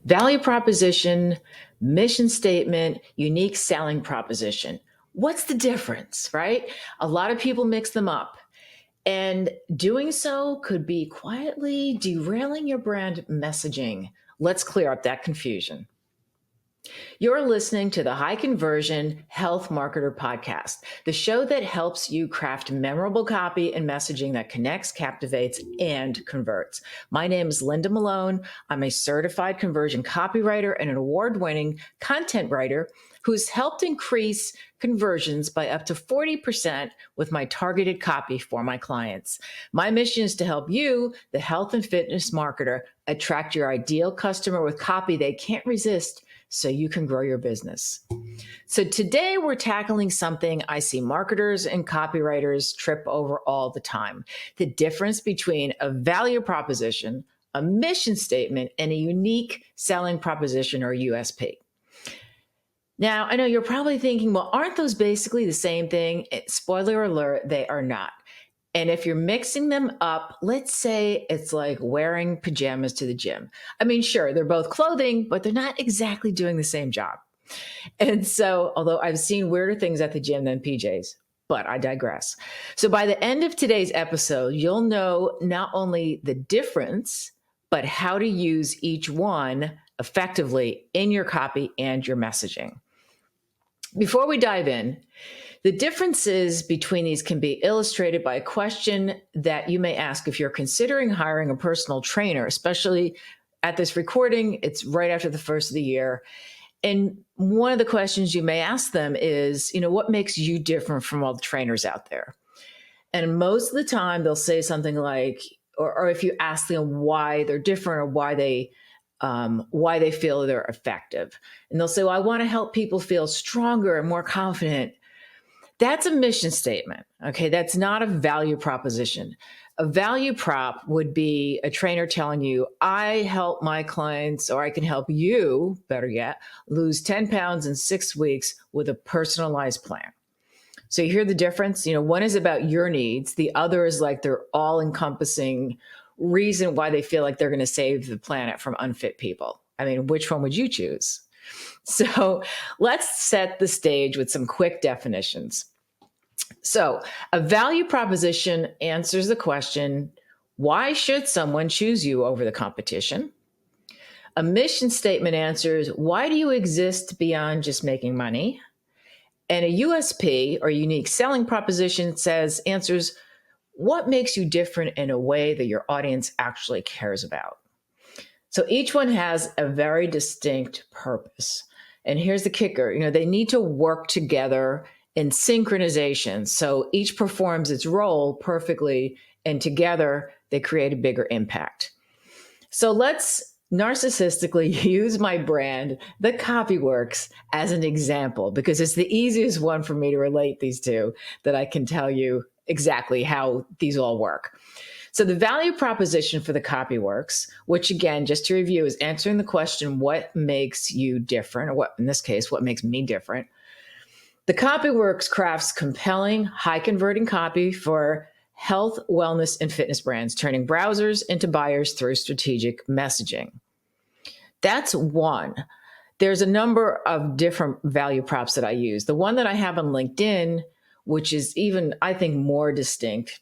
Value proposition, mission statement, unique selling proposition. What's the difference, right? A lot of people mix them up. And doing so could be quietly derailing your brand messaging. Let's clear up that confusion. You're listening to the High Conversion Health Marketer Podcast, the show that helps you craft memorable copy and messaging that connects, captivates, and converts. My name is Linda Malone. I'm a certified conversion copywriter and an award-winning content writer who's helped increase conversions by up to 40% with my targeted copy for my clients. My mission is to help you, the health and fitness marketer, attract your ideal customer with copy they can't resist so you can grow your business. So today we're tackling something I see marketers and copywriters trip over all the time: the difference between a value proposition, a mission statement, and a unique selling proposition, or USP. Now, I know you're probably thinking, well, aren't those basically the same thing? Spoiler alert, they are not. And if you're mixing them up, let's say it's like wearing pajamas to the gym. I mean, sure, they're both clothing, but they're not exactly doing the same job. And so, although I've seen weirder things at the gym than PJs, but I digress. So by the end of today's episode, you'll know not only the difference, but how to use each one effectively in your copy and your messaging. Before we dive in, the differences between these can be illustrated by a question that you may ask if you're considering hiring a personal trainer, especially at this recording. It's right after the first of the year. And one of the questions you may ask them is, what makes you different from all the trainers out there? And most of the time they'll say something like, or if you ask them why they're different or why they feel they're effective, and they'll say, well, I want to help people feel stronger and more confident. That's a mission statement. Okay. That's not a value proposition. A value prop would be a trainer telling you, I help my clients, or I can help you, better yet, lose 10 pounds in 6 weeks with a personalized plan. So you hear the difference? One is about your needs. The other is like their all encompassing reason why they feel like they're going to save the planet from unfit people. I mean, which one would you choose? So let's set the stage with some quick definitions. So a value proposition answers the question, why should someone choose you over the competition? A mission statement answers, why do you exist beyond just making money? And a USP, or unique selling proposition, answers, what makes you different in a way that your audience actually cares about? So each one has a very distinct purpose. And here's the kicker, they need to work together in synchronization. So each performs its role perfectly, and together they create a bigger impact. So let's narcissistically use my brand, The Copyworks, as an example, because it's the easiest one for me to relate these two, that I can tell you exactly how these all work. So the value proposition for The Copyworks, which again, just to review, is answering the question, what makes you different, or what, in this case, what makes me different? The Copyworks crafts compelling, high-converting copy for health, wellness, and fitness brands, turning browsers into buyers through strategic messaging. That's one. There's a number of different value props that I use. The one that I have on LinkedIn, which is even, I think, more distinct,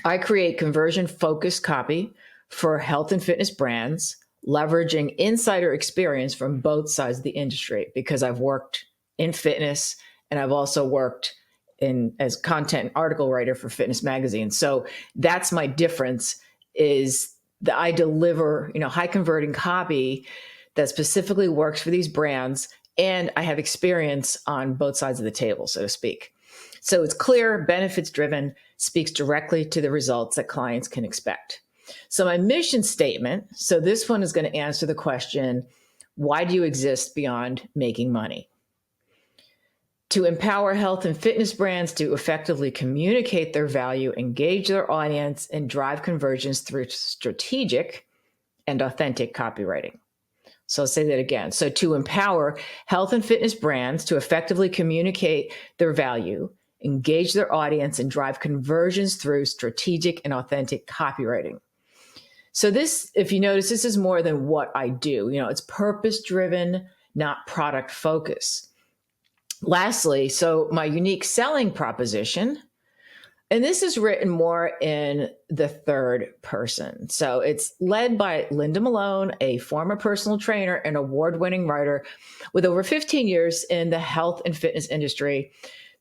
I create conversion-focused copy for health and fitness brands, leveraging insider experience from both sides of the industry, because I've worked in fitness and I've also worked as content article writer for fitness magazines. So that's my difference, is that I deliver, high converting copy that specifically works for these brands. And I have experience on both sides of the table, so to speak. So it's clear, benefits driven, speaks directly to the results that clients can expect. So my mission statement, so this one is going to answer the question, why do you exist beyond making money? To empower health and fitness brands to effectively communicate their value, engage their audience, and drive conversions through strategic and authentic copywriting. So I'll say that again. So to empower health and fitness brands to effectively communicate their value, engage their audience, and drive conversions through strategic and authentic copywriting. So this, if you notice, this is more than what I do. It's purpose driven, not product focused. Lastly, so my unique selling proposition, and this is written more in the third person. So it's led by Linda Malone, a former personal trainer and award winning writer with over 15 years in the health and fitness industry.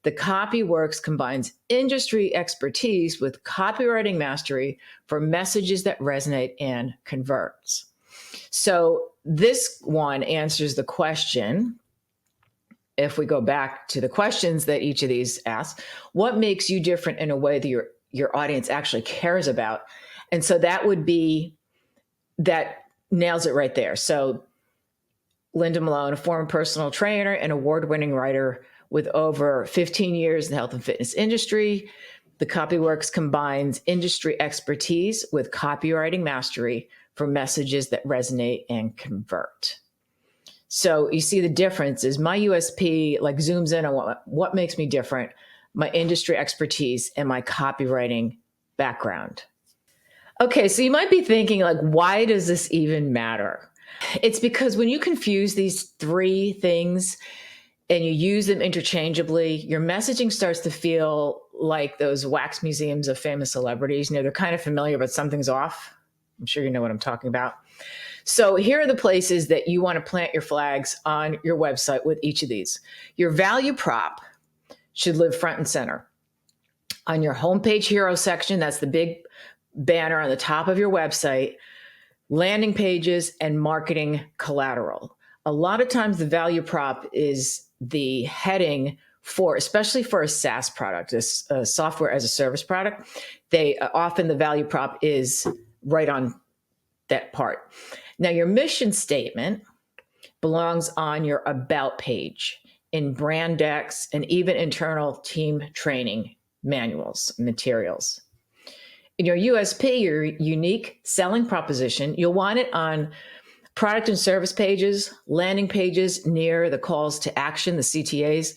The copy works combines industry expertise with copywriting mastery for messages that resonate and converts. So this one answers the question, if we go back to the questions that each of these asks, what makes you different in a way that your audience actually cares about? And so that nails it right there. So Linda Malone, a former personal trainer and award-winning writer with over 15 years in the health and fitness industry. The Copyworks combines industry expertise with copywriting mastery for messages that resonate and convert. So you see the difference is my USP like zooms in on what makes me different, my industry expertise and my copywriting background. Okay, so you might be thinking like, why does this even matter? It's because when you confuse these three things and you use them interchangeably, your messaging starts to feel like those wax museums of famous celebrities. They're kind of familiar, but something's off. I'm sure you know what I'm talking about. So here are the places that you want to plant your flags on your website with each of these. Your value prop should live front and center. On your homepage hero section, that's the big banner on the top of your website, landing pages, and marketing collateral. A lot of times the value prop is the heading for, especially for a SaaS product, this software as a service product, often the value prop is right on that part. Now, your mission statement belongs on your about page, in brand decks, and even internal team training manuals, materials. In your USP, your unique selling proposition, you'll want it on product and service pages, landing pages near the calls to action, the CTAs,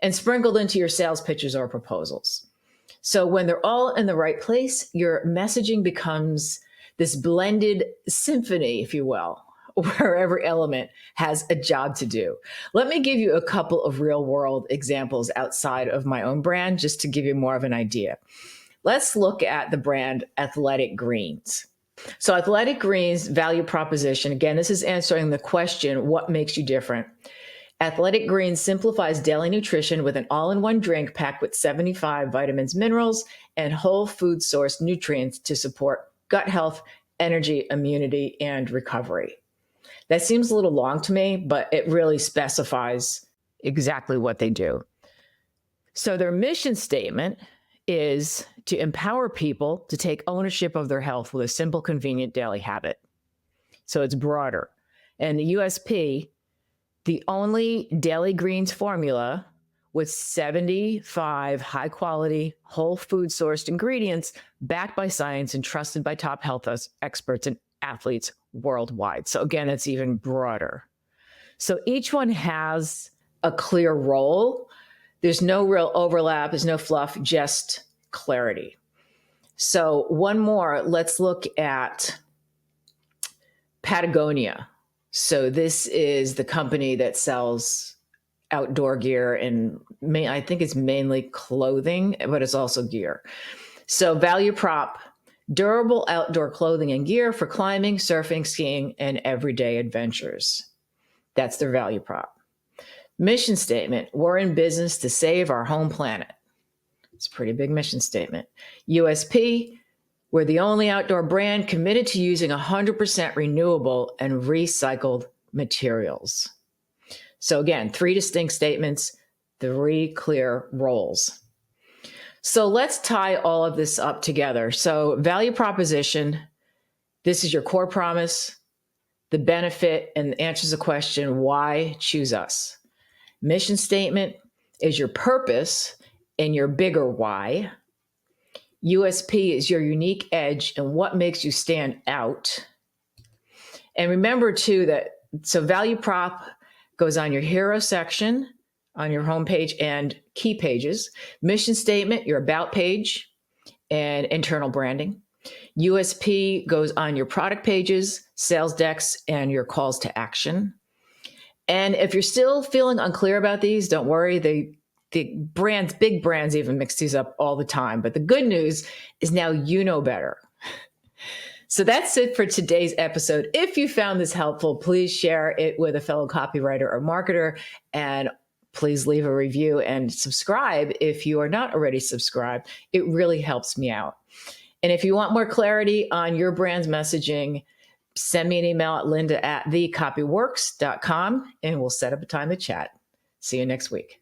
and sprinkled into your sales pitches or proposals. So when they're all in the right place, your messaging becomes this blended symphony, if you will, where every element has a job to do. Let me give you a couple of real world examples outside of my own brand, just to give you more of an idea. Let's look at the brand Athletic Greens. So Athletic Greens value proposition, again, this is answering the question, what makes you different? Athletic Greens simplifies daily nutrition with an all-in-one drink packed with 75 vitamins, minerals, and whole food source nutrients to support gut health, energy, immunity, and recovery. That seems a little long to me, but it really specifies exactly what they do. So their mission statement is to empower people to take ownership of their health with a simple, convenient daily habit. So it's broader. And the USP, the only daily greens formula with 75 high quality, whole food sourced ingredients backed by science and trusted by top health experts and athletes worldwide. So again, it's even broader. So each one has a clear role. There's no real overlap. There's no fluff, just clarity. So one more, let's look at Patagonia. So this is the company that sells outdoor gear, and I think it's mainly clothing, but it's also gear. So value prop, durable outdoor clothing and gear for climbing, surfing, skiing, and everyday adventures. That's their value prop. Mission statement, we're in business to save our home planet. It's a pretty big mission statement. USP, we're the only outdoor brand committed to using 100% renewable and recycled materials. So again, 3 distinct statements, 3 clear roles. So let's tie all of this up together. So value proposition, this is your core promise, the benefit, and answers the question, why choose us? Mission statement is your purpose and your bigger why. USP is your unique edge and what makes you stand out. And remember too that, so value prop goes on your hero section on your homepage and key pages. Mission statement, your about page and internal branding. USP goes on your product pages, sales decks, and your calls to action. And if you're still feeling unclear about these, don't worry. The brands, big brands even mix these up all the time. But the good news is now you know better. So that's it for today's episode. If you found this helpful, please share it with a fellow copywriter or marketer, and please leave a review and subscribe if you are not already subscribed. It really helps me out. And if you want more clarity on your brand's messaging, send me an email at linda@thecopyworks.com and we'll set up a time to chat. See you next week.